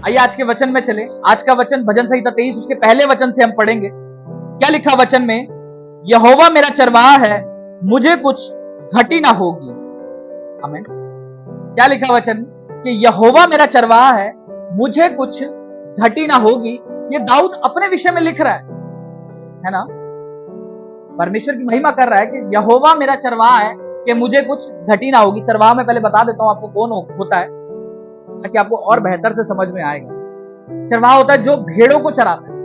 आइए आज के वचन में चले। आज का वचन भजन संहिता 23 उसके पहले वचन से हम पढ़ेंगे। क्या लिखा वचन में? यहोवा मेरा चरवाहा है, मुझे कुछ घटी ना होगी। आमीन। क्या लिखा वचन? कि यहोवा मेरा चरवाहा है, मुझे कुछ घटी ना होगी। ये दाऊद अपने विषय में लिख रहा है ना? परमेश्वर की महिमा कर रहा है कि यहोवा मेरा चरवाहा है कि मुझे कुछ घटी ना होगी। चरवाहा मैं पहले बता देता हूं आपको कौन होता है, ताकि आपको और बेहतर से समझ में आएगा। चरवाहा होता है जो भेड़ों को चराता है।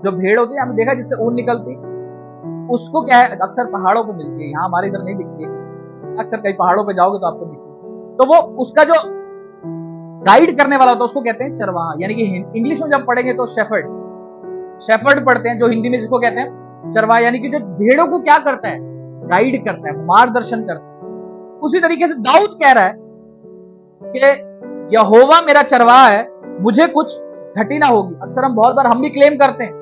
जो भेड़ होती है, हमने देखा जिससे ऊन निकलती, उसको क्या है, अक्सर पहाड़ों पे मिलती है। यहाँ हमारे इधर नहीं दिखती है, अक्सर कई पहाड़ों पे जाओगे तो आपको दिखती। तो वो उसका जो गाइड करने वाला होता है उसको कहते हैं चरवाहा। यानी कि इंग्लिश में जब पढ़ेंगे तो शेफर्ड पढ़ते हैं, जो हिंदी में जिसको कहते हैं चरवाहा। यानी कि जो भेड़ों को क्या करता है, गाइड करता है, मार्गदर्शन करता है। उसी तरीके से दाऊद कह रहा है कि यहोवा मेरा चरवाहा है, मुझे कुछ घटी ना होगी। अक्सर हम बहुत बार हम भी क्लेम करते हैं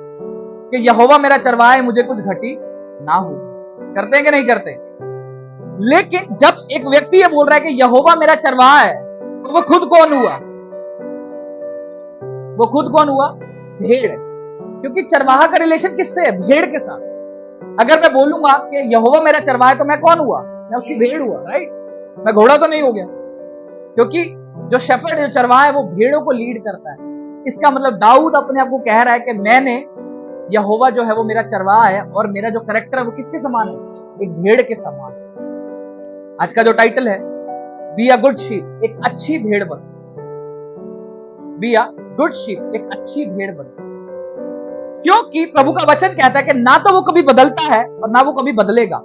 कि यहोवा मेरा चरवाहा है, मुझे कुछ घटी ना होगी। करते हैं कि नहीं करते? लेकिन जब एक व्यक्ति ये बोल रहा है कि यहोवा मेरा चरवाहा है, तो वो खुद कौन हुआ? वो खुद कौन हुआ? भेड़। क्योंकि चरवाहा का रिलेशन किससे है? भेड़ के साथ। अगर मैं बोलूंगा कि यहोवा मेरा चरवाहा है, तो मैं कौन हुआ? मैं उसकी भेड़ हुआ, राइट? मैं घोड़ा तो नहीं हो गया। क्योंकि जो शेफर्ड, जो चरवाहा है, वो भेड़ों को लीड करता है। इसका मतलब दाऊद अपने आप को कह रहा है कि मैंने, यहोवा जो है वो मेरा चरवाहा है, और मेरा जो कैरेक्टर है वो किसके समान है? एक भेड़ के समान। आज का जो टाइटल है, बी अ गुड शीप, एक अच्छी भेड़ बन। बी अ गुड शीप, एक अच्छी भेड़ बन। क्योंकि प्रभु का वचन कहता है कि ना तो वो कभी बदलता है और ना वो कभी बदलेगा।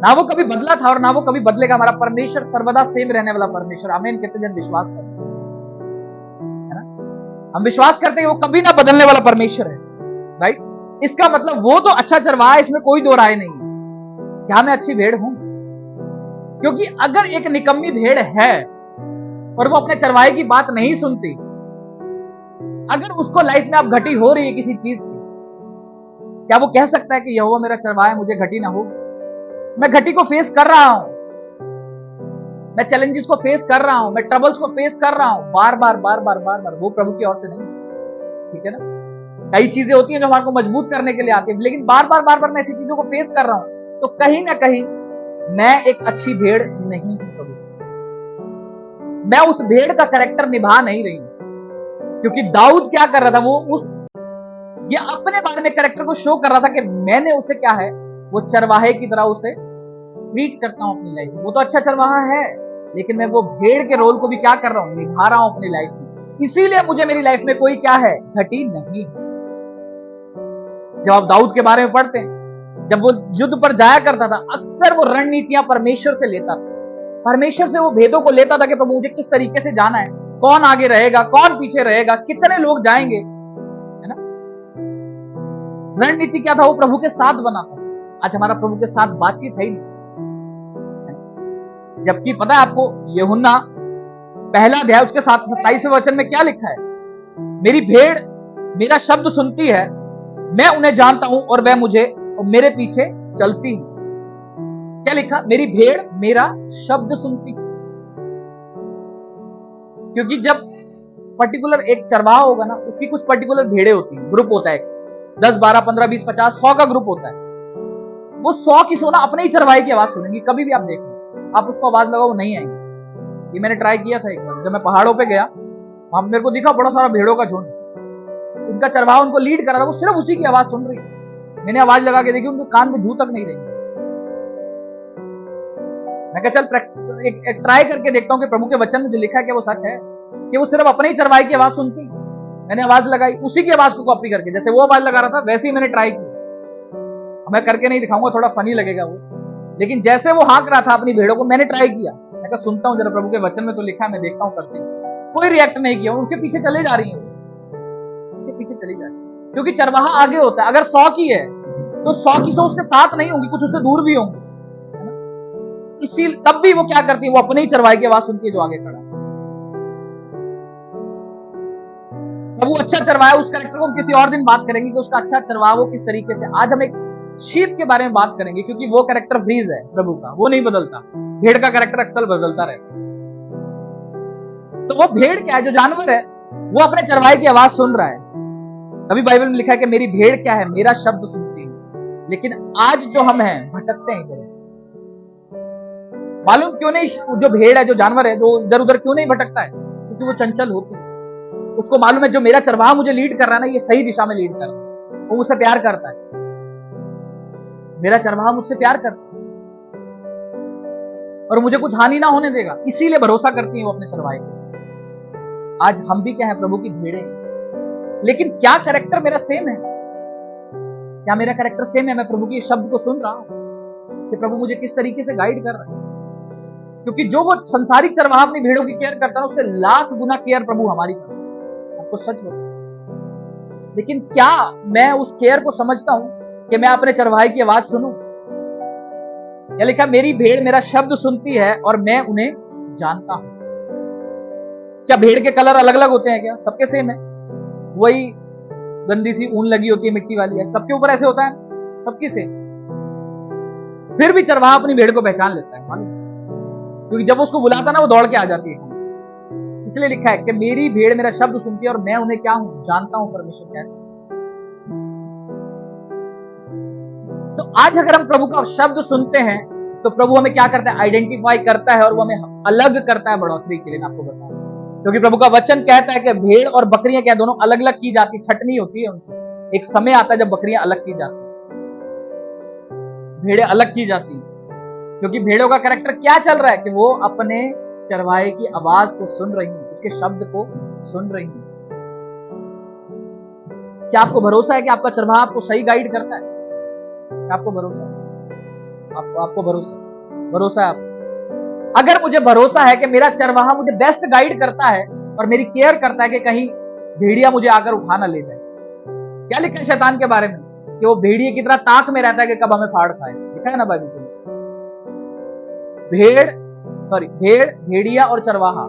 ना वो कभी बदला था और ना वो कभी बदलेगा। हमारा परमेश्वर सर्वदा सेम रहने वाला परमेश्वर। आमीन। कितने जन विश्वास करते हैं ना? हम विश्वास करते हैं कि वो कभी ना बदलने वाला परमेश्वर है, राइट? इसका मतलब वो तो अच्छा चरवाहा है, इसमें कोई दो राय नहीं है। क्या मैं अच्छी भेड़ हूं? क्योंकि अगर एक निकम्मी भेड़ है और वो अपने चरवाहे की बात नहीं सुनती, अगर उसको लाइफ में अब घटी हो रही है किसी चीज की, क्या वो कह सकता है कि यहोवा मेरा चरवाहा है, मुझे घटी ना हो? मैं घटी को फेस कर रहा हूं, मैं चैलेंजेस को फेस कर रहा हूं, मैं ट्रबल्स को फेस कर रहा हूं, बार बार बार बार बार बार। वो प्रभु की ओर से नहीं, ठीक है ना? कई चीजें होती हैं जो हमारे को मजबूत करने के लिए आती है, लेकिन बार बार मैं ऐसी चीजों को फेस कर रहा हूं, तो कहीं ना कहीं मैं एक अच्छी भेड़ नहीं हूं प्रभु। मैं उस भेड़ का कैरेक्टर निभा नहीं रही हूं। क्योंकि दाऊद क्या कर रहा था, वो ये अपने बारे में कैरेक्टर को शो कर रहा था कि मैंने उसे क्या है, वो चरवाहे की तरह उसे ट्रीट करता हूं अपनी लाइफ में। वो तो अच्छा चरवाहा है, लेकिन मैं वो भेड़ के रोल को भी क्या कर रहा हूं, निभा रहा हूं अपनी लाइफ में। इसीलिए मुझे मेरी लाइफ में कोई क्या है, घटी नहीं है। जब आप दाऊद के बारे में पढ़ते हैं, जब वो युद्ध पर जाया करता था, अक्सर वो रणनीतियां परमेश्वर से लेता था। परमेश्वर से वो भेदों को लेता था कि प्रभु मुझे किस तरीके से जाना है, कौन आगे रहेगा, कौन पीछे रहेगा, कितने लोग जाएंगे, है ना? रणनीति क्या था? वो प्रभु के साथ बना था। आज हमारा प्रभु के साथ बातचीत है ही नहीं। जबकि पता है आपको, यूहन्ना पहला अध्याय उसके 27वें वचन में क्या लिखा है? मेरी भेड़ मेरा शब्द सुनती है, मैं उन्हें जानता हूं और वह मुझे और मेरे पीछे चलती है। क्या लिखा? मेरी भेड़ मेरा शब्द सुनती है। क्योंकि जब पर्टिकुलर एक चरवाहा होगा ना, उसकी कुछ पर्टिकुलर भेड़े होती हैं, ग्रुप होता है, 10 12 15 20 50 100 का ग्रुप होता है। वो 100 की सोना अपने ही चरवाहे की आवाज सुनेंगी। कभी भी आप देखो, आप उसको आवाज लगाओ, वो नहीं आएंगे। ये मैंने ट्राई किया था एक बार, जब मैं पहाड़ों पे गया, वहां मेरे को दिखा बड़ा सारा भेड़ों का झुंड, उनका चरवाहा उनको लीड कर रहा था, वो सिर्फ उसी की आवाज सुन रही। मैंने आवाज लगा के देखी, उनके कान में जू तक नहीं रही। मैं कहा चल एक ट्राई करके देखता हूं कि प्रभु के वचन में जो लिखा है कि वो सच है, कि वो सिर्फ अपने ही चरवाहे की आवाज सुनती। मैंने आवाज लगाई, उसी की आवाज को कॉपी करके, जैसे वो आवाज लगा रहा था वैसे ही मैंने ट्राई की। मैं करके नहीं दिखाऊंगा, थोड़ा फनी लगेगा वो, लेकिन जैसे वो हाँक रहा था अपनी भेड़ों को, मैंने ट्राई किया। मैं कहा सुनता हूं जरा, प्रभु के वचन में तो लिखा है, मैं देखता हूं करते हैं। कोई रिएक्ट नहीं किया, उसके पीछे चले जा रही है, उसके पीछे चली जा रही है। क्योंकि चरवाहा आगे होता है। अगर 100 की है तो 100 की 100 उसके साथ नहीं होंगी, कुछ उससे दूर भी होंगी, है ना? इसी तब भी वो क्या करती है, वो अपने ही चरवाहे की आवाज सुनती है जो आगे खड़ा है। अब वो अच्छा चरवाहा, उस कैरेक्टर को हम किसी और दिन बात करेंगे कि उसका अच्छा चरवाहा वो किस तरीके से। आज हम एक शीप के बारे में बात करेंगे, क्योंकि वो कैरेक्टर फ्रीज है प्रभु का, वो नहीं बदलता। भेड़ का कैरेक्टर अक्सर बदलता रहता है। तो वो भेड़ क्या है, जो जानवर है, वो अपने चरवाहे की आवाज सुन रहा है। अभी बाइबल में लिखा है कि मेरी भेड़ क्या है, मेरा शब्द सुनती है। लेकिन आज जो हम हैं भटकते हैं इधर। मालूम क्यों नहीं? जो भेड़ है, जो जानवर है, जो इधर उधर क्यों नहीं भटकता है? क्योंकि वो चंचल होती है। उसको मालूम है जो मेरा चरवाहा मुझे लीड कर रहा है ना, ये सही दिशा में लीड कर रहा है। वो मुझसे प्यार करता है, मेरा चरवाहा मुझसे प्यार करता है और मुझे कुछ हानि ना होने देगा। इसीलिए भरोसा करती है वो अपने चरवाहे को। आज हम भी क्या है? प्रभु की भेड़ें हैं। लेकिन क्या कैरेक्टर मेरा सेम है? क्या मेरा कैरेक्टर सेम है? मैं प्रभु के शब्द को सुन रहा हूं कि प्रभु मुझे किस तरीके से गाइड कर रहा है? क्योंकि जो वो संसारिक चरवाहा अपनी भेड़ों की केयर करता है, उससे लाख गुना केयर प्रभु हमारी करता है। आपको सच बताऊं, लेकिन क्या मैं उस केयर को समझता हूं कि मैं अपने चरवाहे की आवाज सुनूं? या लिखा मेरी भेड़ मेरा शब्द सुनती है और मैं उन्हें जानता हूं। क्या भेड़ के कलर अलग अलग होते हैं क्या? सबके सेम है। वही गंदी सी ऊन लगी होती है, मिट्टी वाली है, सबके ऊपर ऐसे होता है, सबकी सेम। फिर भी चरवाहा अपनी भेड़ को पहचान लेता है, मालूम? क्योंकि जब उसको बुलाता ना, वो दौड़ के आ जाती है। इसलिए लिखा है कि मेरी भेड़ मेरा शब्द सुनती है और मैं उन्हें क्या हूं? जानता हूं। परमेश्वर क्या है? तो आज अगर हम प्रभु का शब्द सुनते हैं तो प्रभु हमें क्या करता है? आइडेंटिफाई करता है और वो हमें अलग करता है बढ़ोतरी के लिए। मैं आपको बताऊं, क्योंकि प्रभु का वचन कहता है कि भेड़ और बकरियां क्या दोनों अलग अलग की जाती, छटनी होती है उनकी। एक समय आता है जब बकरियां अलग की जाती, भेड़ें अलग की जाती, क्योंकि भेड़ों का कैरेक्टर क्या चल रहा है कि वो अपने चरवाहे की आवाज को सुन रही हैं, उसके शब्द को सुन रही हैं। क्या आपको भरोसा है कि आपका चरवाहा आपको सही गाइड करता है? क्या आपको भरोसा है? आपको भरोसा है आपको? अगर मुझे भरोसा है कि मेरा चरवाहा मुझे बेस्ट गाइड करता है और मेरी केयर करता है कि कहीं भेड़िया मुझे आकर उठा ना ले जाए। क्या लिखा है शैतान के बारे में? कि वो भेड़िए की तरह ताक में रहता है कि कब हमें फाड़ खाए। लिखा है ना बाइबल में? भेड़, भेड़िया और चरवाहा,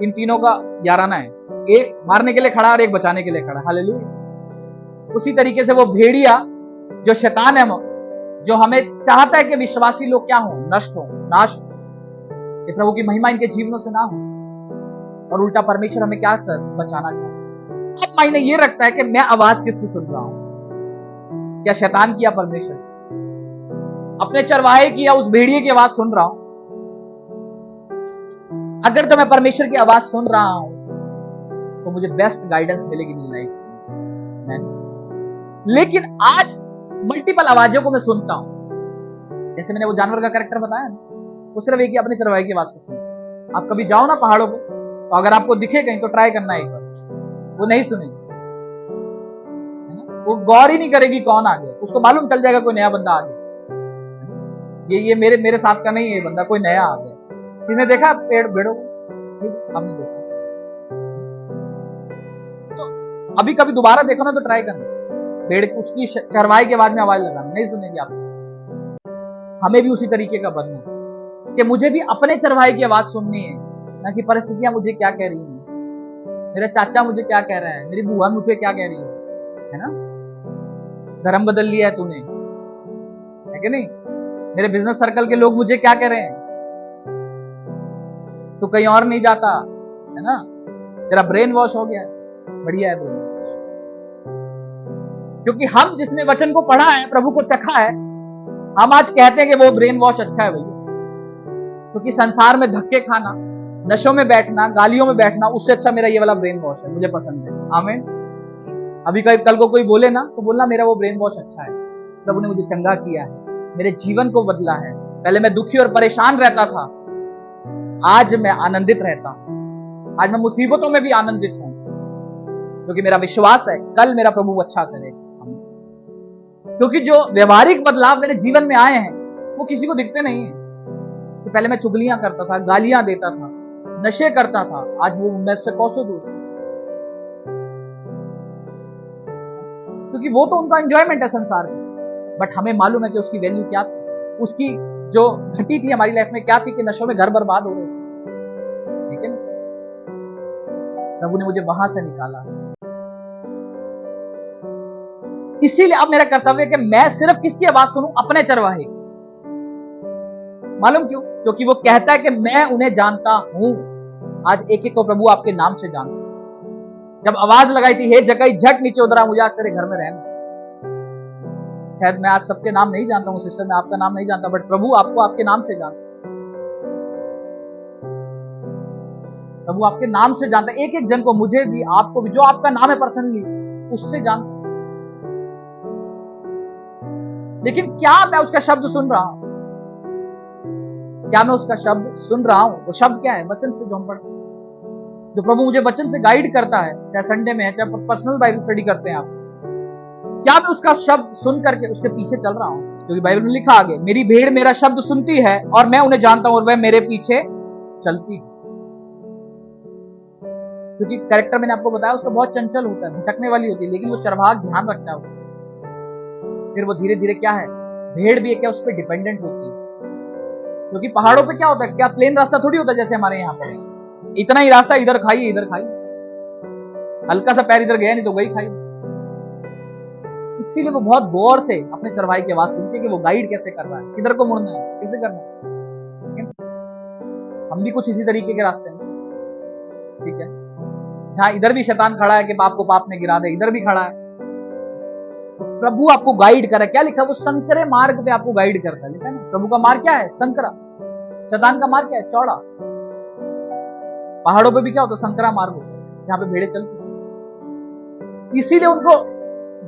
इन तीनों का याराना है। एक मारने के लिए खड़ा और एक बचाने के लिए खड़ा। हालेलुया। उसी तरीके से वो भेड़िया जो शैतान है, जो हमें चाहता है कि विश्वासी लोग क्या हो? नष्ट हो, नाश हो, कि प्रभु की महिमा इनके जीवनों से ना हो, और उल्टा परमेश्वर हमें क्या कर बचाना चाहता है। अब मायने ये रखता है कि मैं आवाज किसकी सुन रहा हूं? क्या शैतान की या परमेश्वर? अपने चरवाहे की या उस भेड़िए की आवाज सुन रहा हूं? अगर तो मैं परमेश्वर की आवाज सुन रहा हूं तो मुझे बेस्ट गाइडेंस मिलेगी मेरी लाइफ में। लेकिन आज मल्टीपल आवाजों को मैं सुनता हूं। जैसे मैंने वो जानवर का कैरेक्टर बताया ना, वो सिर्फ एक ही अपने चरवाहे की आवाज को सुनता। आप कभी जाओ ना पहाड़ों पे, तो अगर आपको दिखे कहीं तो ट्राई करना एक बार, वो नहीं सुनेगी, है ना? वो गौर ही नहीं करेगी कौन आ गया। उसको मालूम चल जाएगा कोई नया बंदा आ गया, ये मेरे साथ का नहीं है, ये बंदा कोई नया आ गया। किसने देखा पेड़ भेड़ों को? हमने देखा। तो अभी कभी दोबारा देखो ना तो ट्राई करना, भेड़ उसकी चरवाहे की आवाज में आवाज लगाना, नहीं सुनेगी आप। हमें भी उसी तरीके का बनना है कि मुझे भी अपने चरवाहे की आवाज सुननी है, ना कि परिस्थितियां मुझे क्या कह रही हैं, मेरा चाचा मुझे क्या कह रहा है, मेरी बुआ मुझे क्या कह रही है ना? धर्म बदल लिया है तूने, है कि नहीं? मेरे बिजनेस सर्कल के लोग मुझे क्या कह रहे हैं, तू कहीं और नहीं जाता, है ना? तेरा ब्रेन वॉश हो गया है। बढ़िया है ब्रेन वॉश, क्योंकि हम जिसने वचन को पढ़ा है, प्रभु को चखा है, हम आज कहते हैं कि वो ब्रेन वॉश अच्छा है भैया। क्योंकि संसार में धक्के खाना, नशों में बैठना, गालियों में बैठना, उससे अच्छा मेरा ये वाला ब्रेन वॉश है, मुझे पसंद है। आमीन। अभी कल को कोई बोले ना तो बोलना मेरा वो ब्रेन वॉश अच्छा है, प्रभु ने मुझे चंगा किया है, मेरे जीवन को बदला है। पहले मैं दुखी और परेशान रहता था, आज मैं आनंदित रहता हूं। आज मैं मुसीबतों में भी आनंदित हूं, क्योंकि मेरा विश्वास है कल मेरा प्रभु अच्छा करेगा। क्योंकि जो व्यवहारिक बदलाव मेरे जीवन में आए हैं वो किसी को दिखते नहीं है। तो पहले मैं चुगलियां करता था, गालियां देता था, नशे करता था, आज वो मैं उससे कोसों दूर। क्योंकि वो तो उनका एंजॉयमेंट है संसार में, बट हमें मालूम है कि उसकी वैल्यू क्या थी, उसकी जो घटी थी हमारी लाइफ में क्या थी, कि नशों में घर बर्बाद हो रहे थे। ठीक है ना? प्रभु ने मुझे वहां से निकाला। इसीलिए अब मेरा कर्तव्य है कि मैं सिर्फ किसकी आवाज सुनूं? अपने चरवाहे। मालूम क्यों? क्योंकि वो कहता है कि मैं उन्हें जानता हूं। आज एक एक को प्रभु आपके नाम से जानता है। जब आवाज लगाई थी, हे जक्कई झट नीचे उतरा, मुझे आज तेरे घर में रहना। शायद मैं आज सबके नाम नहीं जानता हूँ सिस्टर, मैं आपका नाम नहीं जानता, बट प्रभु आपको आपके नाम से जानता। प्रभु आपके नाम से जानता है, एक एक जन को, मुझे भी, आपको भी, जो आपका नाम है पर्सनली, उससे जानता। लेकिन क्या मैं उसका शब्द सुन रहा हूं? क्या मैं उसका शब्द सुन रहा हूं? वो शब्द क्या है? वचन से जो हम पढ़ते, जो प्रभु मुझे वचन से गाइड करता है, चाहे संडे में है, चाहे पर्सनल बाइबल स्टडी करते हैं आप, क्या मैं उसका शब्द सुन करके उसके पीछे चल रहा हूं? क्योंकि बाइबल में लिखा आगे, मेरी भेड़ मेरा शब्द सुनती है और मैं उन्हें जानता हूं और वह मेरे पीछे चलती है। क्योंकि कैरेक्टर मैंने आपको बताया उसका बहुत चंचल होता है, भटकने वाली होती है, लेकिन वो चरवाहा ध्यान रखता है उसको। फिर वो धीरे धीरे क्या है, भेड़ भी है क्या, उस पर डिपेंडेंट होती है। क्योंकि पहाड़ों पे क्या होता है, क्या प्लेन रास्ता थोड़ी होता है जैसे हमारे यहाँ पर, इतना ही रास्ता, इधर खाई इधर खाई, हल्का सा पैर इधर गया नहीं तो वही खाई। इसीलिए वो बहुत गौर से अपने चरवाहे की आवाज सुनते कि वो गाइड कैसे कर रहा है, किधर को मुड़ना है, कैसे करना है। हम भी कुछ इसी तरीके के रास्ते में, ठीक है, जहां इधर भी शैतान खड़ा है कि पाप को पाप में गिरा दे, इधर भी खड़ा है, तो प्रभु आपको गाइड कर रहा है। क्या लिखा है? वो संकरे मार्ग पे आपको गाइड करता है, लिखा है ना। प्रभु का मार्ग क्या है? संकरा। शैतान का मार्ग क्या है? चौड़ा। पहाड़ों पे भी क्या होता है? संकरा मार्ग होता है, जहां पे भेड़े चलती। इसीलिए उनको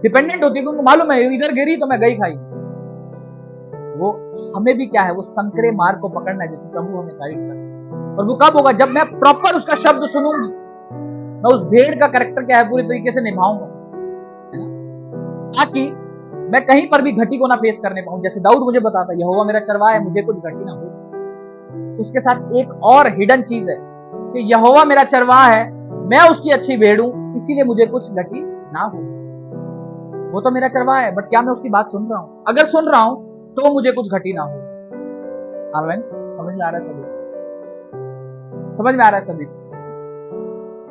डिपेंडेंट होती है, उनको मालूम है इधर गिरी तो मैं गई खाई। वो हमें भी क्या है, वो संकरे मार्ग को पकड़ना है, जिसमें प्रभु हमें गाइड करता है। और वो कब होगा? जब मैं प्रॉपर उसका शब्द सुनूंगी, मैं उस भेड़ का कैरेक्टर क्या है पूरी तरीके से निभाऊंगा, है ना, ताकि मैं कहीं पर भी घटी को ना फेस करने पाऊं। जैसे दाऊद मुझे बताता है, यहोवा मेरा चरवाहा है, मुझे कुछ घटी ना हो। उसके साथ एक और हिडन चीज है कि यहोवा मेरा चरवाहा है, मैं उसकी अच्छी भेड़ हूं, इसीलिए मुझे कुछ घटी ना हो। वो तो मेरा चरवाहा है, बट क्या मैं उसकी बात सुन रहा हूं? अगर सुन रहा हूं तो मुझे कुछ घटी ना हो। आमेन। समझ में आ रहा है सभी? समझ में आ रहा है सभी?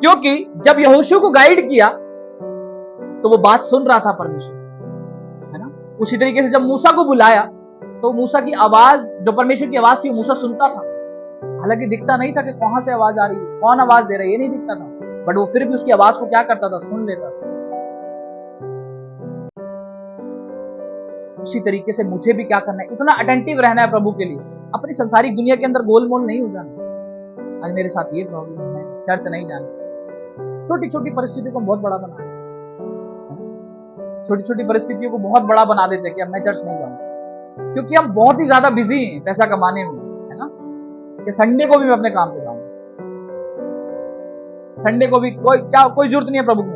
क्योंकि जब यहोशू को गाइड किया तो वो बात सुन रहा था परमेश्वर, है ना। उसी तरीके से जब मूसा को बुलाया तो मूसा की आवाज, जो परमेश्वर की आवाज थी, मूसा सुनता था। हालांकि दिखता नहीं था कि कहां से आवाज आ रही है, कौन आवाज दे रहा है, ये नहीं दिखता था, बट वो फिर भी उसकी आवाज को क्या करता था? सुन लेता था। उसी तरीके से मुझे भी क्या करना है? इतना अटेंटिव रहना है प्रभु के लिए, अपनी संसारिक दुनिया के अंदर गोलमोल नहीं हो जाना। आज मेरे साथ ये प्रॉब्लम है, चर्च नहीं जाना। छोटी छोटी परिस्थितियों को बहुत बड़ा बना, छोटी छोटी परिस्थितियों को बहुत बड़ा बना देते हैं कि अब मैं चर्च नहीं जाऊंगा, क्योंकि हम बहुत ही ज्यादा बिजी हैं पैसा कमाने में, है ना, कि संडे को भी मैं अपने काम पे जाऊंगा। संडे को भी कोई जरूरत नहीं है प्रभु को।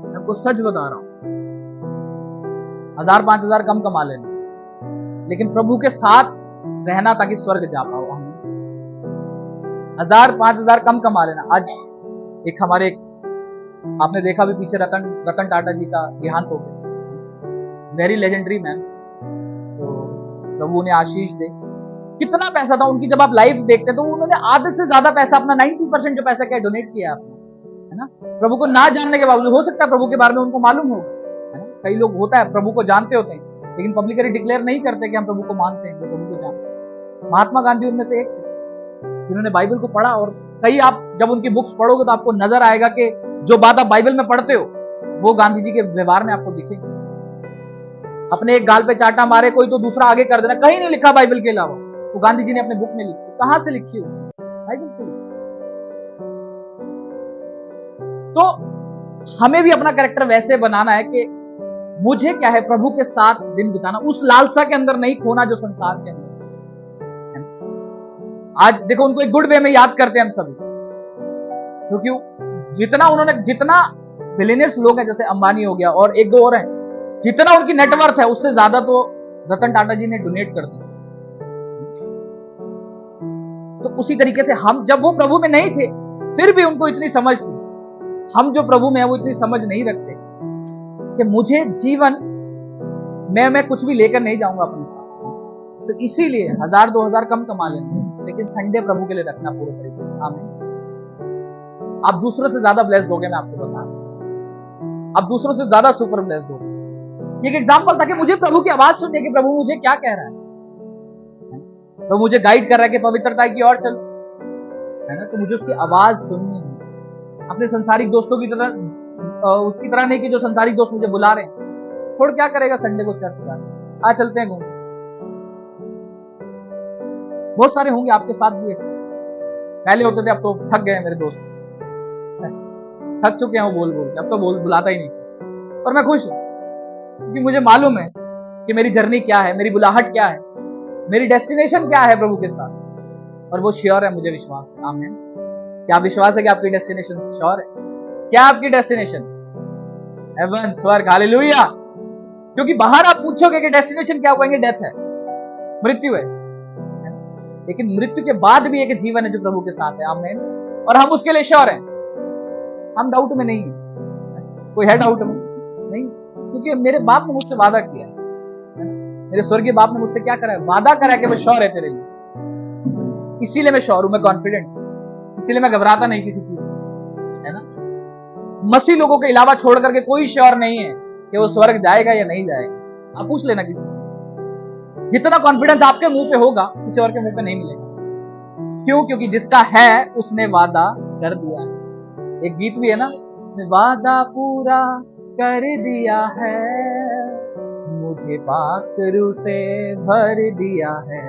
मैं आपको सच बता रहा हूं, 1000-5000 कम कमा लेना, लेकिन प्रभु के साथ रहना ताकि स्वर्ग जा पाओ। 1000-5000 कम कमा लेना। आज एक हमारे, आपने देखा भी पीछे, रतन टाटा जी का देहांत हो गया, वेरी लेजेंडरी मैन। तो प्रभु उन्हें आशीष दे। कितना पैसा था उनकी, जब आप लाइफ देखते तो उन्होंने आधे से ज्यादा पैसा, अपना 90% जो पैसा क्या डोनेट किया आपने, है ना। प्रभु को ना जानने के बावजूद, हो सकता है प्रभु के बारे में उनको मालूम होगा, है ना। कई लोग होता है प्रभु को जानते होते हैं लेकिन पब्लिकली डिक्लेयर नहीं करते कि हम प्रभु को मानते हैं, प्रभु को जानते। महात्मा गांधी उनमें से एक थे जिन्होंने बाइबल को पढ़ा, और कई आप जब उनकी बुक्स पढ़ोगे तो आपको नजर आएगा कि जो बात आप बाइबल में पढ़ते हो वो गांधी जी के व्यवहार में आपको दिखेगी। अपने एक गाल पे चाटा मारे कोई तो दूसरा आगे कर देना, कहीं नहीं लिखा बाइबल के अलावा, तो गांधी जी ने अपने बुक में लिखी। कहां से लिखी हो? बाइबल से लिखी। तो हमें भी अपना कैरेक्टर वैसे बनाना है कि मुझे क्या है, प्रभु के साथ दिन बिताना, उस लालसा के अंदर नहीं खोना जो संसार के अंदर। आज देखो, उनको एक गुड वे में याद करते हैं हम सभी, क्योंकि जितना बिलियनियर्स लोग हैं, जैसे अंबानी हो गया और एक दो और हैं, जितना उनकी नेटवर्थ है उससे ज्यादा तो रतन टाटा जी ने डोनेट कर दिया। तो उसी तरीके से हम, जब वो प्रभु में नहीं थे फिर भी उनको इतनी समझ थी, हम जो प्रभु में है वो इतनी समझ नहीं रखते कि मुझे जीवन मैं कुछ भी लेकर नहीं जाऊंगा अपने साथ। तो इसीलिए 1000-2000 कम कमा लेंगे, लेकिन संडे प्रभु के लिए रखना पूरे तरीके से। आमीन। आप दूसरों से ज्यादा ब्लेस्ड होगे, मैं आपको बता रहा हूं, आप दूसरों से ज्यादा सुपर ब्लेस्ड होगे। एक एग्जांपल था कि मुझे प्रभु की आवाज सुनने की, प्रभु मुझे क्या कह रहा है, तो मुझे गाइड कर रहा है कि पवित्रता की ओर चलो, है ना। तो मुझे उसकी आवाज सुननी है, अपने संसारिक दोस्तों की तरह उसकी तरह नहीं कि जो संसारिक दोस्त मुझे बुला रहे हैं। छोड़ क्या करेगा संडे को चर्च जाना, आ चलते हैं घूमने। बहुत सारे होंगे आपके साथ भी ऐसे, पहले होते थे, अब तो थक गए मेरे दोस्त, थक चुके हैं वो बोल बोल के, अब तो बुलाता ही नहीं। और मैं खुश हूं क्योंकि मुझे मालूम है कि मेरी जर्नी क्या है, मेरी बुलाहट क्या है, मेरी डेस्टिनेशन क्या है प्रभु के साथ, और वो श्योर है, मुझे विश्वास है। आमीन। क्या विश्वास है कि आपकी डेस्टिनेशन श्योर है? क्या आपकी डेस्टिनेशन? हेवन, स्वर्ग, हालेलुया। क्योंकि बाहर आप पूछोगे कि डेस्टिनेशन क्या, कहेंगे डेथ है, मृत्यु है, लेकिन मृत्यु के बाद भी एक जीवन है जो प्रभु के साथ है। आमीन। और हम उसके लिए श्योर हैं, हम डाउट में नहीं है। कोई है डाउट में? नहीं, क्योंकि मेरे बाप ने मुझसे वादा किया है, मेरे स्वर्गीय बाप ने मुझसे क्या करा है? वादा करा है कि मैं श्योर है तेरे लिए। इसीलिए मैं श्योर हूं, मैं कॉन्फिडेंट, इसीलिए मैं घबराता नहीं किसी चीज से, है ना। मसीह लोगों के अलावा छोड़ करके कोई श्योर नहीं है कि वो स्वर्ग जाएगा या नहीं जाएगा। आप पूछ लेना किसी से, जितना कॉन्फिडेंस आपके मुंह पे होगा किसी और के मुंह पे नहीं मिलेगा। क्यों? क्योंकि जिसका है उसने वादा कर दिया है। एक गीत भी है ना, उसने वादा पूरा कर दिया है, मुझे पाकरू से भर दिया है।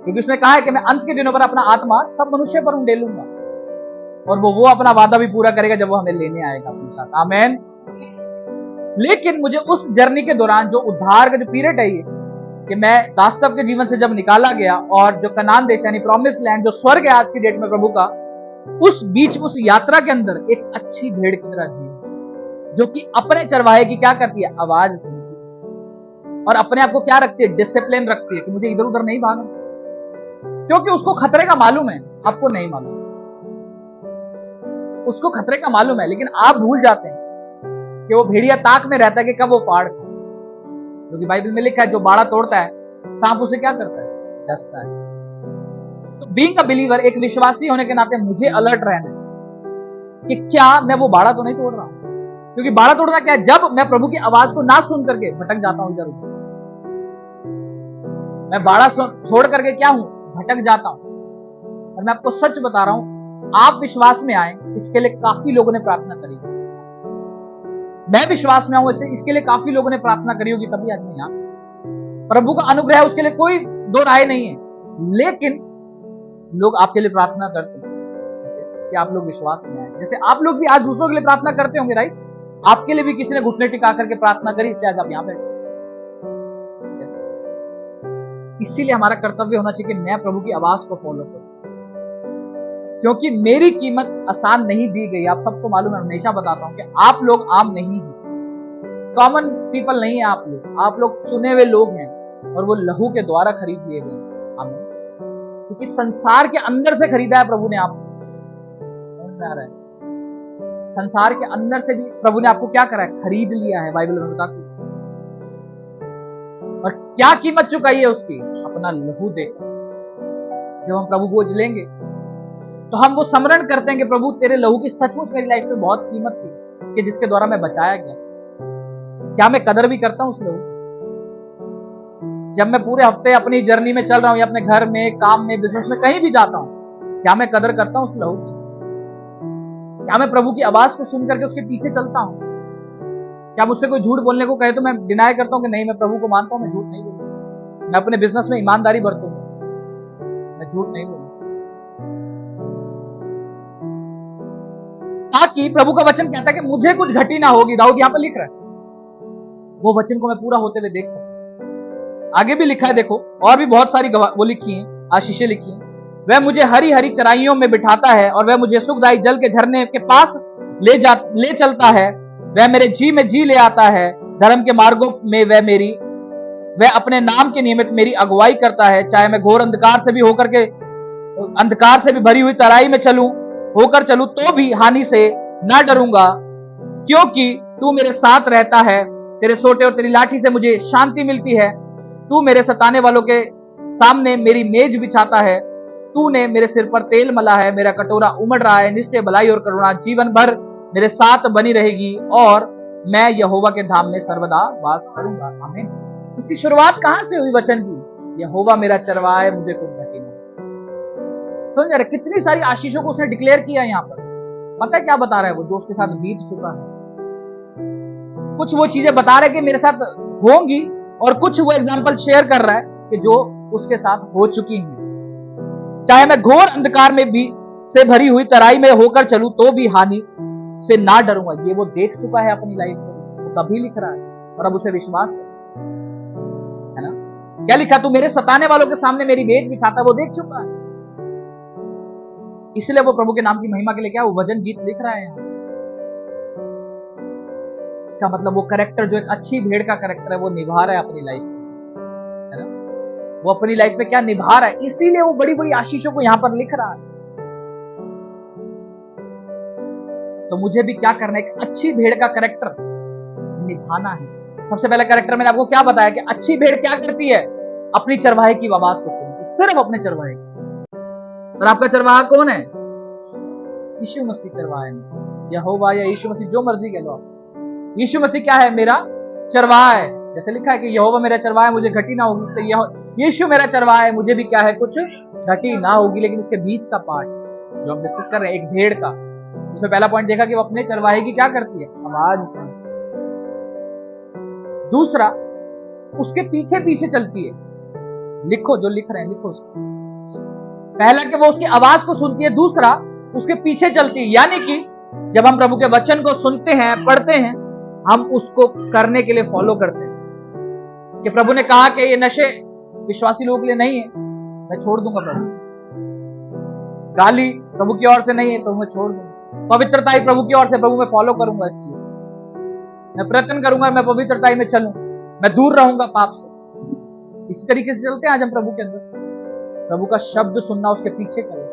क्योंकि उसने कहा है कि मैं अंत के दिनों पर अपना आत्मा सब मनुष्य पर उंडेलूंगा, और वो अपना वादा भी पूरा करेगा जब वो हमें लेने आएगा अपने साथ। आमीन। लेकिन मुझे उस जर्नी के दौरान जो उद्धार का जो पीरियड है ये, कि मैं दास्तव के जीवन से जब निकाला गया और जो कनान देश यानी प्रॉमिस लैंड जो स्वर्ग है आज की डेट में प्रभु का, उस बीच उस यात्रा के अंदर एक अच्छी भेड़ की तरह जी, जो कि अपने चरवाहे की क्या करती है? आवाज सुनती है, और अपने आप को क्या रखती है? डिसिप्लिन रखती है कि मुझे इधर उधर नहीं भागना, क्योंकि उसको खतरे का मालूम है, आपको नहीं मालूम। उसको खतरे का मालूम है, लेकिन आप भूल जाते हैं कि वो भेड़िया ताक में रहता है कि कब वो फाड़, क्योंकि बाइबल में लिखा है जो बाड़ा तोड़ता है सांप उसे क्या करता है? डसता है। तो बीइंग अ बिलीवर, एक विश्वासी होने के नाते मुझे अलर्ट रहना है कि क्या मैं वो बाड़ा तो नहीं तोड़ रहा हूं। क्योंकि बाड़ा तोड़ना क्या है? जब मैं प्रभु की आवाज को ना सुन करके भटक जाता हूं इधर उधर, मैं बाड़ा छोड़ करके क्या हूं? भटक जाता हूं। और मैं आपको सच बता रहा हूं, आप विश्वास में आए इसके लिए काफी लोगों ने प्रार्थना करी, मैं विश्वास में आऊं इसके लिए काफी लोगों ने प्रार्थना करी होगी, तभी आज मैं यहां। प्रभु का अनुग्रह है, उसके लिए कोई दो राय नहीं है, लेकिन लोग आपके लिए प्रार्थना करते हैं कि आप लोग विश्वास में आए। जैसे आप लोग भी आज दूसरों के लिए प्रार्थना करते होंगे, राइट? आपके लिए भी किसी ने घुटने टिका करके प्रार्थना करी, इसलिए आज आप यहां बैठे। इसीलिए हमारा कर्तव्य होना चाहिए कि मैं प्रभु की आवाज को फॉलो करूं, क्योंकि मेरी कीमत आसान नहीं दी गई। आप सबको मालूम है, हमेशा बताता हूं कि आप लोग आम नहीं हैं, कॉमन पीपल नहीं है आप लोग चुने हुए लोग हैं, और वो लहू के द्वारा खरीद लिए गए। आमीन। क्योंकि संसार के अंदर से खरीदा है प्रभु ने आपको, समझ में आ रहा है? संसार के अंदर से भी प्रभु ने आपको क्या करा है? खरीद लिया है। बाइबल में बताती है। और क्या कीमत चुकाई है उसकी? अपना लहू देकर। जब हम प्रभु को लेंगे तो हम वो स्मरण करते हैं कि प्रभु तेरे लहू की सचमुच मेरी लाइफ में बहुत कीमत थी, कि जिसके द्वारा मैं बचाया गया। क्या मैं कदर भी करता हूं उस लहू? जब मैं पूरे हफ्ते अपनी जर्नी में चल रहा हूं, या अपने घर में, काम में, बिजनेस में, कहीं भी जाता हूं, क्या मैं कदर करता हूं उस लहू की? क्या मैं प्रभु की आवाज को सुन करके उसके पीछे चलता हूं? क्या मुझसे कोई झूठ बोलने को कहे तो मैं डिनाई करता हूं कि नहीं, मैं प्रभु को मानता हूं, मैं झूठ नहीं बोलूंगा। मैं अपने बिजनेस में ईमानदारी बरतूंगा, मैं झूठ नहीं बोलूंगा, ताकि प्रभु का वचन कहता है कि मुझे कुछ घटी ना होगी। दाऊद यहां पर लिख रहा है, वो वचन को मैं पूरा होते हुए देख सकता हूं। आगे भी लिखा है, देखो, और भी बहुत सारी वो लिखी है, आशीषें लिखी है। वह मुझे हरी हरी चराइयों में बिठाता है, और वह मुझे सुखदायी जल के झरने के पास ले चलता है। वह मेरे जी में जी ले आता है, धर्म के मार्गों में वह अपने नाम के निमित्त मेरी अगुवाई करता है। चाहे मैं घोर अंधकार से भी भरी हुई तराई में होकर चलूं तो भी हानि से ना डरूंगा, क्योंकि तू मेरे साथ रहता है। तेरे सोटे और तेरी लाठी से मुझे शांति मिलती है। तू मेरे सताने वालों के सामने मेरी मेज बिछाता है। तूने मेरे सिर पर तेल मला है, मेरा कटोरा उमड़ रहा है। निश्चय भलाई और करुणा जीवन भर मेरे साथ बनी रहेगी, और मैं यहोवा के धाम में सर्वदा वास करूंगा। आमीन। इसकी शुरुआत कहां से हुई वचन की? यहोवा मेरा चरवाहा है, मुझे कुछ घटी नहीं। समझ रहे? कितनी सारी आशीषों को उसने डिक्लेयर किया यहाँ पर, पता है क्या बता रहा है वो, जो उसके साथ बीत चुका है। कुछ वो चीजें बता रहा है कि मेरे साथ होंगी, और कुछ वो एग्जाम्पल शेयर कर रहा है कि जो उसके साथ हो चुकी हैं। चाहे मैं घोर अंधकार में भी से भरी हुई तराई में होकर चलूं तो भी हानि से ना डरूंगा। ये वो देख चुका है अपनी लाइफ में, वो तभी लिख रहा है और अब उसे विश्वास है ना। क्या लिखा, तू मेरे सताने वालों के सामने मेरी मेज बिछाता, वो देख चुका है। इसलिए वो प्रभु के नाम की महिमा के लिए क्या वो भजन गीत लिख रहा है यहाँ। इसका मतलब वो कैरेक्टर जो एक अच्छी भेड़ का कैरेक्टर है वो निभा रहा है अपनी लाइफ में, है ना। वो अपनी लाइफ में क्या निभा रहा है, इसीलिए वो बड़ी बड़ी आशीषों को यहां पर लिख रहा है। तो मुझे भी क्या करना है, एक अच्छी भेड़ का कैरेक्टर निभाना है। सबसे पहला कैरेक्टर मैंने आपको क्या बताया कि अच्छी भेड़ क्या करती है, अपनी चरवाहे की आवाज को सुनती, सिर्फ अपने चरवाहे की। और आपका चरवाहा कौन है? यीशु मसीह चरवाहा है, यहोवा या यीशु मसीह, जो मर्जी कह लो आप। यीशु मसीह क्या है? मेरा चरवाहा है। जैसे लिखा है कि यहोवा मेरा चरवाहा है, मुझे घटी ना होगी, इसलिए यीशु मेरा चरवाहा है, मुझे भी क्या है, कुछ घटी ना होगी। लेकिन इसके बीच का पार्ट जो हम डिस्कस कर रहे हैं, एक भेड़ का, इसमें पहला पॉइंट देखा कि वो अपने चरवाहे की क्या करती है, आवाज सुनती। दूसरा, उसके पीछे पीछे चलती है। लिखो, जो लिख रहे हैं लिखो उसको। पहला कि वो उसकी आवाज को सुनती है, दूसरा उसके पीछे चलती है। यानी कि जब हम प्रभु के वचन को सुनते हैं, पढ़ते हैं, हम उसको करने के लिए फॉलो करते हैं। कि प्रभु ने कहा कि ये नशे विश्वासी लोगों के लिए नहीं है, मैं छोड़ दूंगा प्रभु। गाली प्रभु की ओर से नहीं है, प्रभु मैं छोड़ दूंगा। पवित्रता ही प्रभु की ओर से, प्रभु मैं फॉलो करूंगा इस चीज। मैं प्रयत्न करूंगा, मैं पवित्रता में चलूं, मैं दूर रहूंगा पाप से। इसी तरीके से चलते हैं आज हम प्रभु के अंदर। प्रभु का शब्द सुनना, उसके पीछे चलो।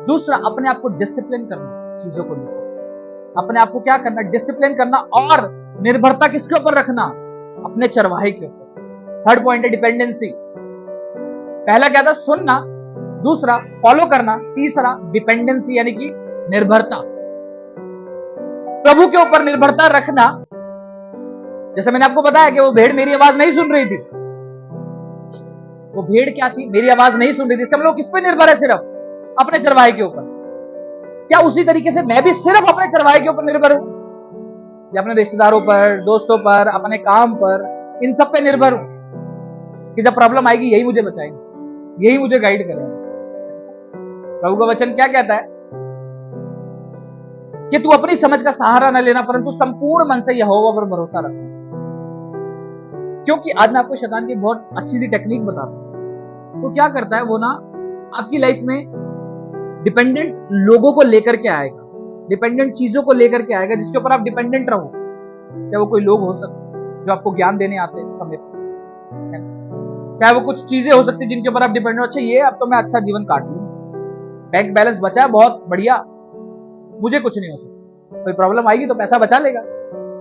दूसरा, अपने आप को डिसिप्लिन करना, चीजों को लेकर अपने आप को क्या करना, डिसिप्लिन करना। और निर्भरता किसके ऊपर रखना? अपने चरवाहे के ऊपर। थर्ड पॉइंट है डिपेंडेंसी। पहला क्या था? सुनना। दूसरा फॉलो करना। तीसरा डिपेंडेंसी, यानी कि निर्भरता, प्रभु के ऊपर निर्भरता रखना। जैसे मैंने आपको बताया कि वो भेड़ मेरी आवाज नहीं सुन रही थी। वो भेड़ क्या थी? मेरी आवाज नहीं सुन रही थी। इसका मतलब किस पे निर्भर है? सिर्फ अपने चरवाहे के ऊपर। क्या उसी तरीके से मैं भी सिर्फ अपने चरवाहे के ऊपर निर्भर हूं, या अपने रिश्तेदारों पर, दोस्तों पर, अपने काम पर, इन सब पे निर्भर हूं कि जब प्रॉब्लम आएगी यही मुझे बचाएंगे, यही मुझे गाइड करेंगे? प्रभु का वचन क्या कहता है कि तू अपनी समझ का सहारा न लेना, परंतु संपूर्ण मन से यहोवा पर भरोसा रखना। क्योंकि आज मैं आपको शैतान की बहुत अच्छी सी टेक्निक बताता हूं। वो क्या करता है, वो ना आपकी लाइफ में डिपेंडेंट लोगों को लेकर के आएगा, डिपेंडेंट चीजों को लेकर के आएगा, जिसके ऊपर आप डिपेंडेंट रहो। चाहे वो कोई लोग हो सकते जो आपको ज्ञान देने आते हैं समय पर, चाहे वो कुछ चीजें हो सकती जिनके ऊपर आप डिपेंडेंट हो। अच्छा, ये अब तो मैं अच्छा जीवन काट लूं, बैंक बैलेंस बचा है बहुत बढ़िया, मुझे कुछ नहीं हो सकता। कोई प्रॉब्लम आएगी तो पैसा बचा लेगा,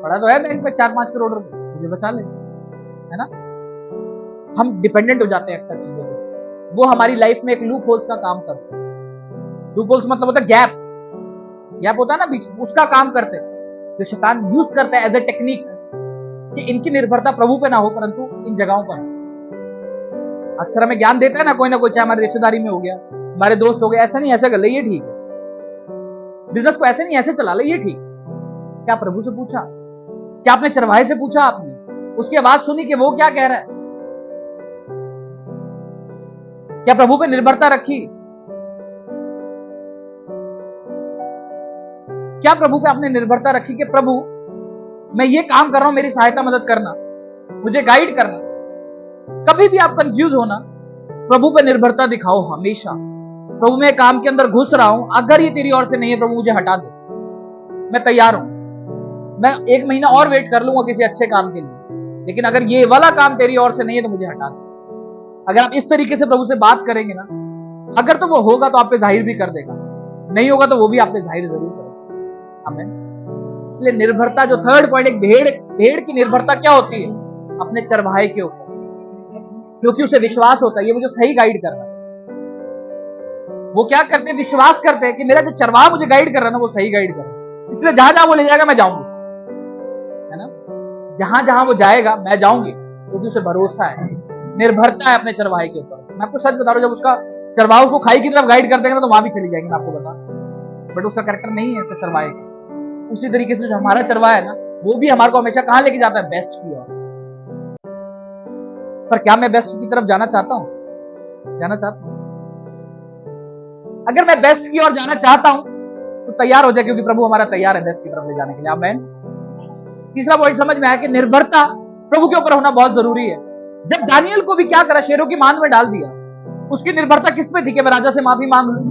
पड़ा तो है बैंक में 4-5 करोड़ रुपए, मुझे बचा लेगा, है ना। हम डिपेंडेंट हो जाते हैं अक्सर चीजों पर। वो हमारी लाइफ में एक लूप होल्स का काम करते हैं। लूप होल्स मतलब होता है गैप, गैप होता है ना बीच, उसका काम करते हैं, जो शैतान यूज करता है एज ए टेक्निक कि इनकी निर्भरता प्रभु पे ना हो परंतु इन जगहों पर। अक्सर हमें ज्ञान देता है ना कोई, चाहे हमारी रिश्तेदारी में हो गया, हमारे दोस्त हो गए, ऐसा नहीं ऐसा कर ले, ये ठीक है। बिजनेस को ऐसे नहीं ऐसे चला ले, ये ठीक। क्या प्रभु से पूछा? क्या आपने चरवाहे से पूछा? आपने उसकी आवाज सुनी कि वो क्या कह रहा है? क्या प्रभु पे निर्भरता रखी? क्या प्रभु पे आपने निर्भरता रखी कि प्रभु मैं ये काम कर रहा हूं, मेरी सहायता मदद करना, मुझे गाइड करना। कभी भी आप कंफ्यूज होना, प्रभु पे निर्भरता दिखाओ हमेशा। प्रभु मैं काम के अंदर घुस रहा हूं, अगर ये तेरी ओर से नहीं है प्रभु मुझे हटा दे, मैं तैयार हूं, मैं 1 महीना और वेट कर लूंगा किसी अच्छे काम के लिए, लेकिन अगर ये वाला काम तेरी ओर से नहीं है तो मुझे हटा दे। अगर आप इस तरीके से प्रभु से बात करेंगे ना, अगर तो वो होगा तो आप पे जाहिर भी कर देगा, नहीं होगा तो वो भी आप पे जाहिर जरूर करेगा। आमीन। इसलिए निर्भरता, जो थर्ड पॉइंट, एक भेड़ की निर्भरता क्या होती है? अपने चरवाहे के ऊपर, क्योंकि उसे विश्वास होता है ये मुझे सही गाइड कर रहा है। वो क्या करते हैं? विश्वास करते हैं कि मेरा जो चरवाहा मुझे गाइड कर रहा है ना, वो सही गाइड कर रहा है, इसलिए जहां जहां वो ले जाएगा मैं जाऊंगी, है ना। जहां जहां वो जाएगा मैं जाऊंगी, क्योंकि उसे भरोसा है, निर्भरता है अपने चरवाहे के ऊपर। मैं आपको सच बता रहा हूं, जब उसका चरवाहा उसको खाई की तरफ गाइड कर देगा ना, तो वहां भी चली जाएगी, मैं आपको बता। बट उसका कैरेक्टर नहीं है ऐसे चरवाहे का। उसी तरीके से जो हमारा चरवाहा है ना, वो भी हमारे को हमेशा कहां लेके जाता है? बेस्ट की ओर। पर क्या मैं बेस्ट की तरफ जाना चाहता हूं? जाना चाहता हूं? अगर मैं बेस्ट की ओर जाना चाहता हूं तो तैयार हो जाए, क्योंकि प्रभु हमारा तैयार है बेस्ट की तरफ ले जाने के लिए। आमीन। तीसरा पॉइंट समझ में आया कि निर्भरता प्रभु के ऊपर होना बहुत जरूरी है। जब दानियल को भी क्या करा, शेरों की मान में डाल दिया, उसकी निर्भरता किस पे थी कि मैं राजा से माफी मांग लूं,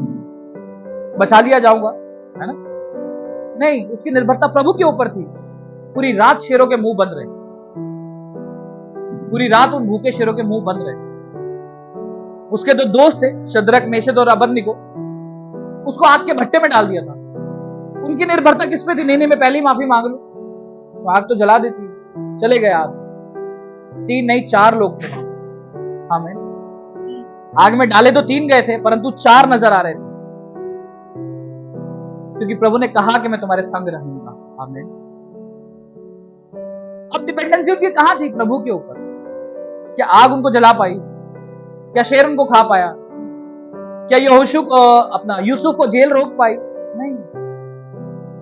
बचा लिया जाऊंगा, है ना? नहीं, उसकी निर्भरता प्रभु के ऊपर थी। पूरी रात शेरों के मुंह बंद रहे, पूरी रात उन भूखे शेरों के मुंह बंद रहे। उसके दो दोस्त थे, शद्रक, मेशक और अबदनीगो, उसको आग के भट्टे में डाल दिया था। उनकी निर्भरता किस पे थी? नहीं, मैं पहले ही माफी मांग लूं तो आग तो जला देती। चले गए आग, 3 नहीं 4 लोग थे। आमीन। आग में डाले तो 3 गए थे, परंतु 4 नजर आ रहे थे, क्योंकि प्रभु ने कहा कि मैं तुम्हारे संग रहूंगा। आमीन। अब डिपेंडेंसी उनकी कहां थी? प्रभु के ऊपर। क्या आग उनको जला पाई? क्या शेर उनको खा पाया? क्या अपना यूसुफ को जेल रोक पाई? नहीं।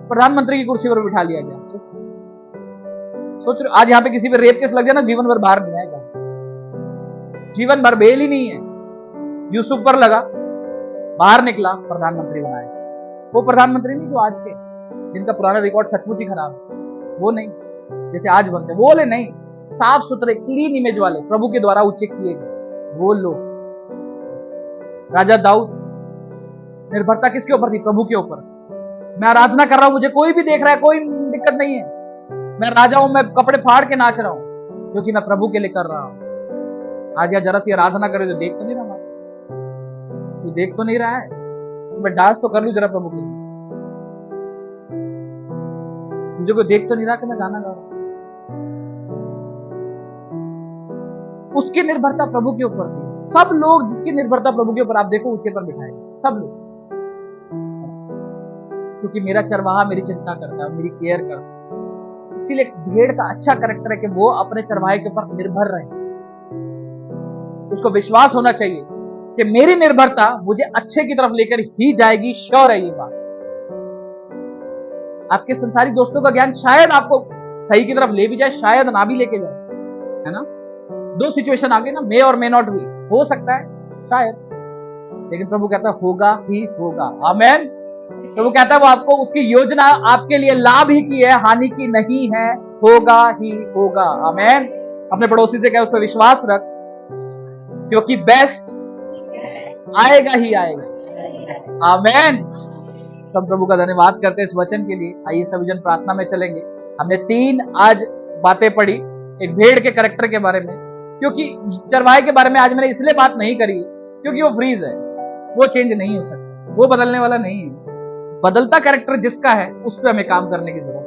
प्रधानमंत्री की कुर्सी पर बिठा लिया गया। सोच रहे आज यहां पे किसी पे रेप केस लग जाए ना, जीवन भर बाहर नहीं आएगा, जीवन भर बेल ही नहीं है। यूसुफ पर लगा, बाहर निकला, प्रधानमंत्री बनाया। वो प्रधानमंत्री नहीं जो आज के, जिनका पुराना रिकॉर्ड सचमुच ही खराब है, वो नहीं जैसे आज बनते, वो ले नहीं, साफ सुथरे क्लीन इमेज वाले, प्रभु के द्वारा उच्च किए गए वो लोग। राजा दाऊद, निर्भरता किसके ऊपर थी? प्रभु के ऊपर। मैं आराधना कर रहा हूं, मुझे कोई भी देख रहा है, कोई दिक्कत नहीं है, मैं राजा हूं, मैं कपड़े फाड़ के नाच रहा हूं, क्योंकि मैं प्रभु के लिए कर रहा हूं। आज या जरा सी आराधना करे तो देख तो नहीं रहा, तो देख तो नहीं रहा है, तो मैं डांस तो कर लूं जरा प्रभु के लिए, मुझे कोई देख तो नहीं रहा कि मैं गाना गा रहा हूं। उसकी निर्भरता प्रभु के ऊपर थी। सब लोग जिसकी निर्भरता प्रभु के ऊपर, आप देखो ऊंचे पर बिठाए सब लोग, क्योंकि मेरा चरवाहा मेरी चिंता करता है, मेरी केयर करता है। इसीलिए भेड़ का अच्छा कैरेक्टर है कि वो अपने चरवाहे के ऊपर निर्भर रहे। उसको विश्वास होना चाहिए कि मेरी निर्भरता मुझे अच्छे की तरफ लेकर ही जाएगी। श्योर है ये बात। आपके संसारिक दोस्तों का ज्ञान शायद आपको सही की तरफ ले भी जाए, शायद ना भी लेके जाए, है ना? 2 सिचुएशन आगे ना, मे और मे नॉट भी हो सकता है शायद, लेकिन प्रभु कहता है होगा ही होगा। आमीन। प्रभु कहता है वो आपको, उसकी योजना आपके लिए लाभ ही की है, हानि की नहीं है, होगा ही होगा। आमीन। अपने पड़ोसी से कहे उस पर विश्वास रख, क्योंकि बेस्ट आएगा ही आएगा। आमीन। सब प्रभु का धन्यवाद करते हैं इस वचन के लिए। आइए सभी जन प्रार्थना में चलेंगे। हमने 3 आज बातें पढ़ी, एक भेड़ के कैरेक्टर के बारे में, क्योंकि चरवाहे के बारे में आज मैंने इसलिए बात नहीं करी क्योंकि वो फ्रीज है, वो चेंज नहीं हो सकता, वो बदलने वाला नहीं है। बदलता कैरेक्टर जिसका है उस पर हमें काम करने की जरूरत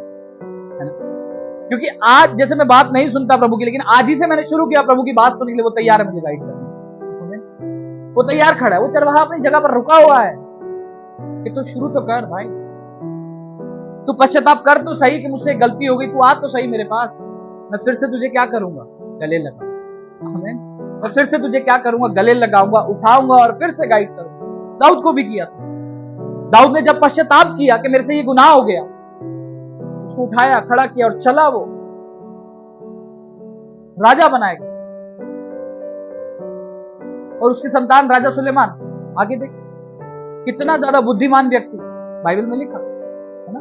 है ना, क्योंकि आज जैसे मैं बात नहीं सुनता प्रभु की, लेकिन आज ही से मैंने शुरू किया प्रभु की बात सुनने के लिए, वो तैयार है मुझे गाइड करने, वो तैयार खड़ा है, वो चरवाहा अपनी जगह पर रुका हुआ है कि तू शुरू तो कर भाई, तू पश्चाताप कर तो सही कि मुझसे गलती हो गई, तू आ तो सही मेरे पास, मैं फिर से तुझे क्या करूंगा? गले लगा। आमीन। मैं फिर से तुझे क्या करूंगा? गले लगाऊंगा, उठाऊंगा और फिर से गाइड करूंगा। दाऊद को भी किया था। दाऊद ने जब पश्चाताप किया कि मेरे से ये गुनाह हो गया, उसको उठाया, खड़ा किया और चला, वो राजा बनाएगा। और उसकी संतान राजा सुलेमान, आगे देख कितना ज्यादा बुद्धिमान व्यक्ति, बाइबल में लिखा है ना।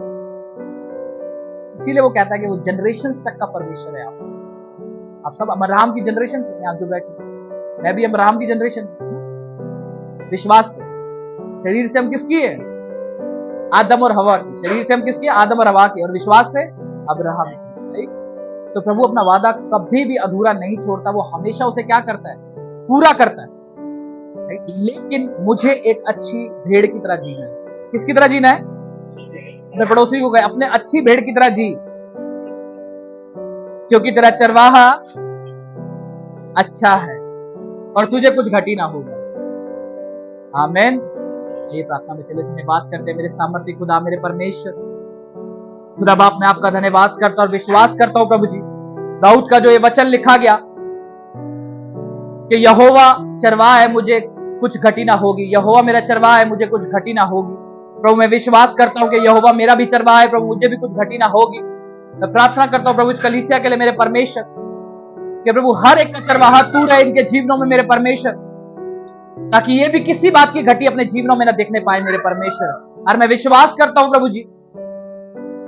इसीलिए वो कहता है कि वो जनरेशंस तक का परमेश्वर है। आप सब अब्राहम की जनरेशन से, आप जो बैठे, मैं भी अब्राहम की जनरेशन, विश्वास से। शरीर से हम किसकी है? आदम और हवा की। शरीर से हम किसकी? आदम और हवा की। और विश्वास से अब्राहम की। तो प्रभु अपना वादा कभी भी अधूरा नहीं छोड़ता, वो हमेशा उसे क्या करता है? पूरा करता है। लेकिन मुझे एक अच्छी भेड़ की तरह जीना है। किसकी तरह जीना है? अपने पड़ोसी को कहे अपने अच्छी भेड़ की तरह जी, क्योंकि तेरा चरवाहा अच्छा है और तुझे कुछ घटी ना होगा। आमीन। ये प्रार्थना में चले धन्यवाद करते हैं मेरे सामर्थ्य खुदा, मेरे परमेश्वर खुदा बाप, मैं आपका धन्यवाद करता और विश्वास करता हूं प्रभु जी, दाऊद का जो ये वचन लिखा गया कि यहोवा चरवाहा है, मुझे कुछ घटी ना होगी, यहोवा मेरा चरवाहा है, मुझे कुछ घटी ना होगी। प्रभु मैं विश्वास करता हूं कि यहोवा मेरा भी चरवाहा है, प्रभु मुझे भी कुछ घटी ना होगी। मैं प्रार्थना करता हूं प्रभु इस कलीसिया के लिए मेरे परमेश्वर, कि प्रभु हर एक का चरवाहा तू रहे इनके जीवनों में मेरे परमेश्वर, ताकि ये भी किसी बात की घटी अपने जीवनों में ना देखने पाए मेरे परमेश्वर। और मैं विश्वास करता हूं प्रभु जी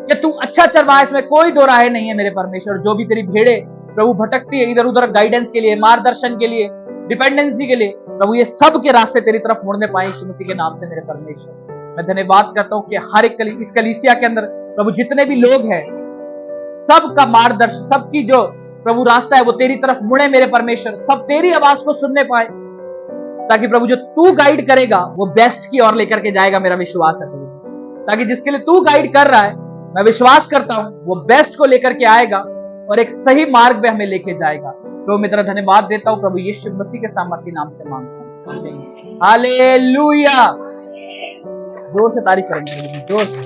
कि तू अच्छा चरवाहा, इसमें कोई दो राहें नहीं है मेरे परमेश्वर। जो भी तेरी भेड़े प्रभु भटकती है इधर उधर गाइडेंस के लिए, मार्गदर्शन के लिए, डिपेंडेंसी के लिए, प्रभु ये सब के रास्ते तेरी तरफ मुड़ने पाए यीशु मसीह के नाम से मेरे परमेश्वर। मैं धन्यवाद करता हूं कि हर एक इस कलीसिया के अंदर प्रभु जितने भी लोग हैं, सबका मार्गदर्शन, सबकी जो प्रभु रास्ता है वो तेरी तरफ मुड़े मेरे परमेश्वर। सब तेरी आवाज को सुनने पाए, ताकि प्रभु जो तू गाइड करेगा वो बेस्ट की ओर लेकर के जाएगा। मेरा विश्वास है प्रभु, ताकि जिसके लिए तू गाइड कर रहा है मैं विश्वास करता हूं वो बेस्ट को लेकर के आएगा और एक सही मार्ग पे हमें लेके जाएगा। प्रभु मैं तेरा धन्यवाद देता हूं प्रभु यीशु मसीह के सामर्थी नाम से मांगता हूं, हालेलुया। जोर से तारीफ करेंगे, जोर से।